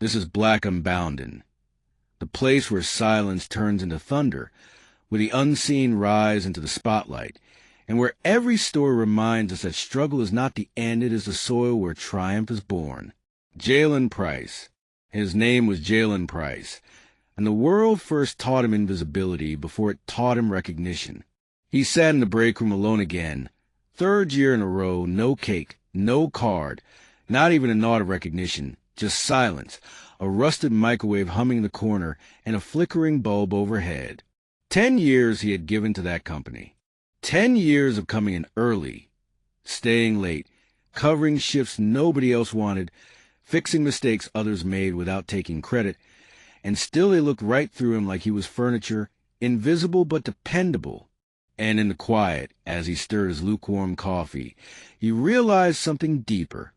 This is Black Unbounden, the place where silence turns into thunder, where the unseen rise into the spotlight, and where every story reminds us that struggle is not the end, it is the soil where triumph is born. Jalen Price. His name was Jalen Price, and the world first taught him invisibility before it taught him recognition. He sat in the break room alone again, third year in a row, no cake, no card, not even a nod of recognition, just silence, a rusted microwave humming in the corner, and a flickering bulb overhead. 10 years he had given to that company. 10 years of coming in early, staying late, covering shifts nobody else wanted, fixing mistakes others made without taking credit, and still they looked right through him like he was furniture, invisible but dependable. And in the quiet, as he stirred his lukewarm coffee, he realized something deeper.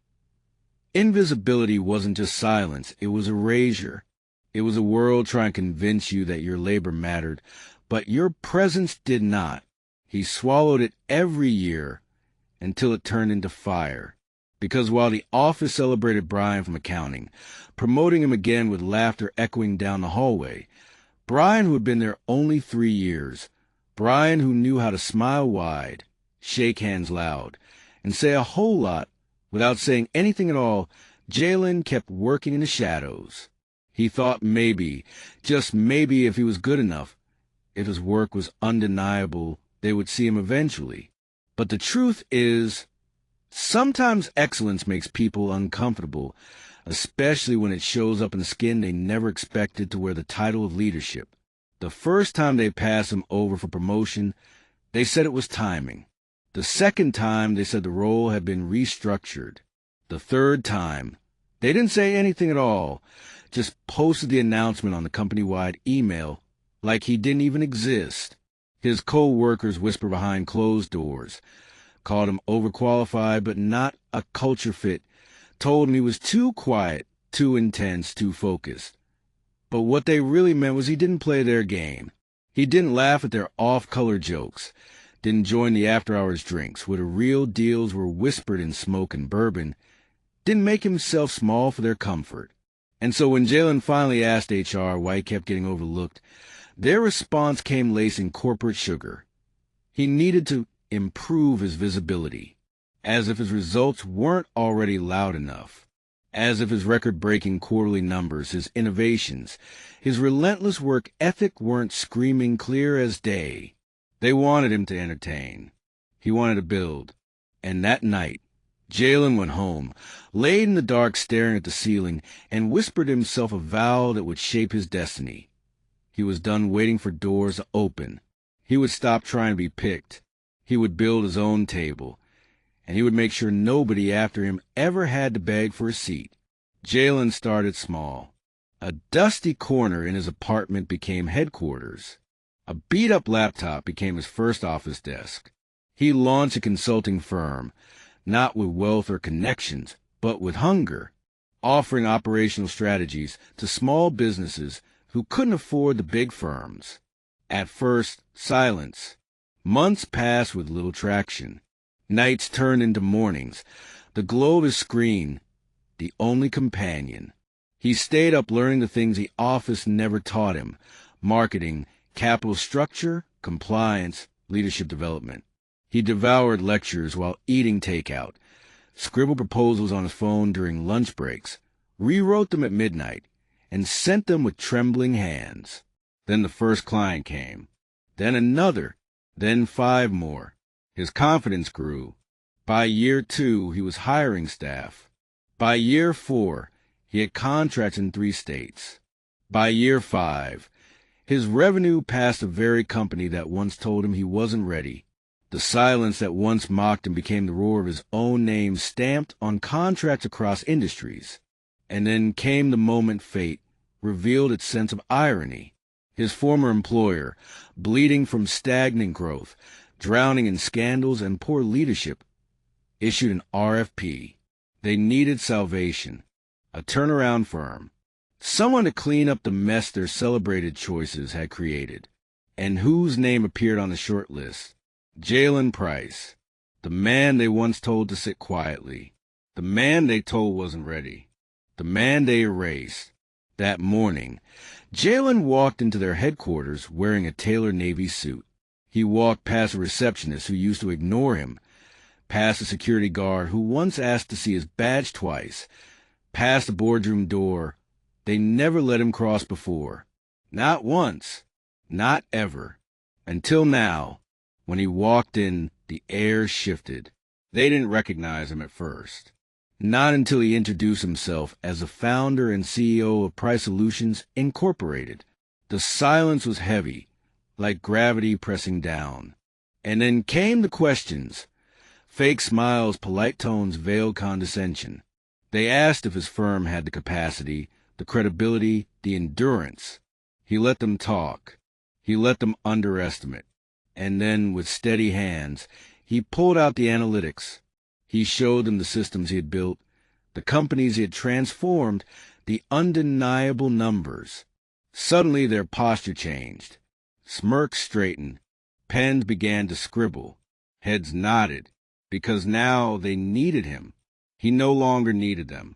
Invisibility wasn't just silence, it was erasure. It was a world trying to convince you that your labor mattered, but your presence did not. He swallowed it every year until it turned into fire. Because while the office celebrated Brian from accounting, promoting him again with laughter echoing down the hallway, Brian, who had been there only 3 years, Brian who knew how to smile wide, shake hands loud, and say a whole lot without saying anything at all, Jalen kept working in the shadows. He thought maybe, just maybe, if he was good enough, if his work was undeniable, they would see him eventually. But the truth is, sometimes excellence makes people uncomfortable, especially when it shows up in skin they never expected to wear the title of leadership. The first time they passed him over for promotion, they said it was timing. The second time, they said the role had been restructured. The third time, they didn't say anything at all, just posted the announcement on the company-wide email like he didn't even exist. His co-workers whispered behind closed doors, called him overqualified but not a culture fit, told him he was too quiet, too intense, too focused. But what they really meant was he didn't play their game. He didn't laugh at their off-color jokes, didn't join the after-hours drinks where the real deals were whispered in smoke and bourbon, didn't make himself small for their comfort. And so when Jalen finally asked HR why he kept getting overlooked, their response came laced in corporate sugar. He needed to improve his visibility, as if his results weren't already loud enough, as if his record-breaking quarterly numbers, his innovations, his relentless work ethic weren't screaming clear as day. They wanted him to entertain. He wanted to build. And that night, Jalen went home, laid in the dark staring at the ceiling, and whispered to himself a vow that would shape his destiny. He was done waiting for doors to open. He would stop trying to be picked. He would build his own table, and he would make sure nobody after him ever had to beg for a seat. Jalen started small. A dusty corner in his apartment became headquarters. A beat-up laptop became his first office desk. He launched a consulting firm, not with wealth or connections, but with hunger, offering operational strategies to small businesses who couldn't afford the big firms. At first, silence. Months passed with little traction. Nights turned into mornings. The glow of his screen, the only companion. He stayed up learning the things the office never taught him: marketing, capital structure, compliance, leadership development. He devoured lectures while eating takeout, scribbled proposals on his phone during lunch breaks, rewrote them at midnight, and sent them with trembling hands. Then the first client came, then another, then 5 more. His confidence grew. By year 2, he was hiring staff. By year 4, he had contracts in 3 states. By year 5, his revenue passed the very company that once told him he wasn't ready. The silence that once mocked him became the roar of his own name stamped on contracts across industries. And then came the moment fate revealed its sense of irony. His former employer, bleeding from stagnant growth, drowning in scandals and poor leadership, issued an RFP. They needed salvation, a turnaround firm, someone to clean up the mess their celebrated choices had created. And whose name appeared on the short list? Jalen Price, the man they once told to sit quietly, the man they told wasn't ready, the man they erased, That morning, Jalen walked into their headquarters wearing a tailored Navy suit. He walked past a receptionist who used to ignore him, past a security guard who once asked to see his badge twice, past the boardroom door they never let him cross before. Not once, not ever. Until now, when he walked in, the air shifted. They didn't recognize him at first. Not until he introduced himself as the founder and CEO of Price Solutions Incorporated. The silence was heavy, like gravity pressing down. And then came the questions. Fake smiles, polite tones, veiled condescension. They asked if his firm had the capacity, the credibility, the endurance. He let them talk. He let them underestimate. And then, with steady hands, he pulled out the analytics. He showed them the systems he had built, the companies he had transformed, the undeniable numbers. Suddenly their posture changed. Smirks straightened. Pens began to scribble. Heads nodded, because now they needed him. He no longer needed them.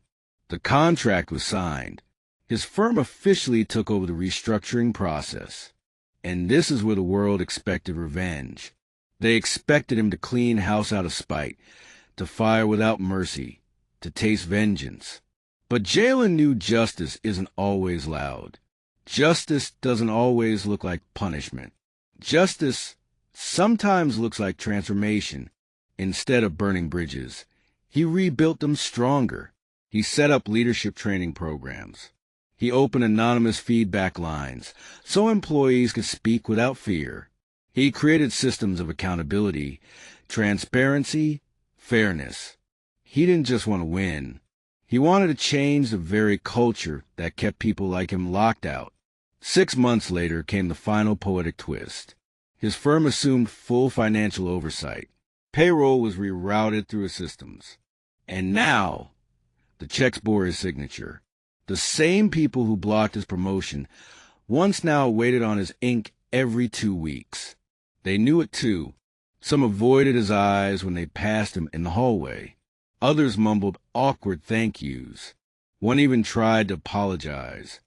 The contract was signed. His firm officially took over the restructuring process. And this is where the world expected revenge. They expected him to clean house out of spite, to fire without mercy, to taste vengeance. But Jalen knew justice isn't always loud. Justice doesn't always look like punishment. Justice sometimes looks like transformation. Instead of burning bridges, he rebuilt them stronger. He set up leadership training programs. He opened anonymous feedback lines so employees could speak without fear. He created systems of accountability, transparency, fairness. He didn't just want to win. He wanted to change the very culture that kept people like him locked out. 6 months later came the final poetic twist. His firm assumed full financial oversight. Payroll was rerouted through his systems. And now, the checks bore his signature. The same people who blocked his promotion once now waited on his ink every 2 weeks. They knew it too. Some avoided his eyes when they passed him in the hallway. Others mumbled awkward thank yous. One even tried to apologize.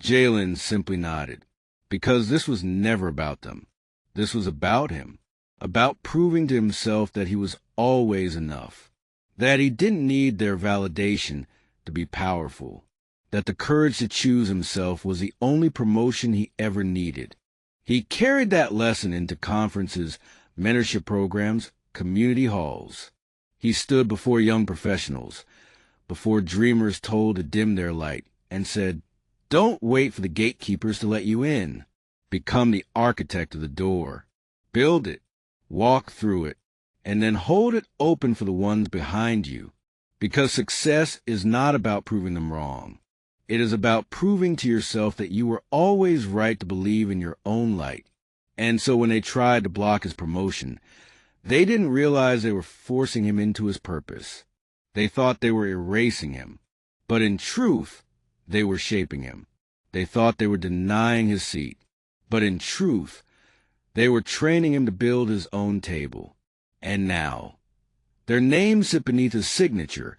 Jalen simply nodded, because this was never about them. This was about him, about proving to himself that he was always enough, that he didn't need their validation to be powerful, that the courage to choose himself was the only promotion he ever needed. He carried that lesson into conferences, mentorship programs, community halls. He stood before young professionals, before dreamers told to dim their light, and said, "Don't wait for the gatekeepers to let you in. Become the architect of the door. Build it, walk through it, and then hold it open for the ones behind you. Because success is not about proving them wrong. It is about proving to yourself that you were always right to believe in your own light." And so when they tried to block his promotion, they didn't realize they were forcing him into his purpose. They thought they were erasing him. But in truth, they were shaping him. They thought they were denying his seat. But in truth, they were training him to build his own table. And now, their names sit beneath his signature,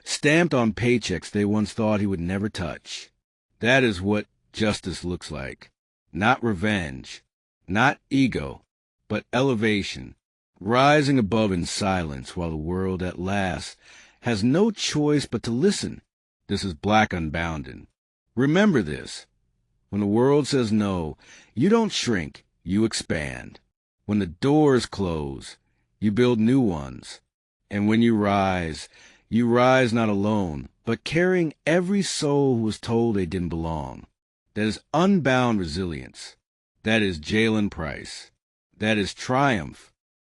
stamped on paychecks they once thought he would never touch. That is what justice looks like. Not revenge, not ego, but elevation, rising above in silence while the world at last has no choice but to listen. This is Black Unbounden. Remember this. When the world says no, you don't shrink, you expand. When the doors close, you build new ones. And when you rise not alone, but carrying every soul who was told they didn't belong. That is unbound resilience. That is Jalen Price. That is triumph.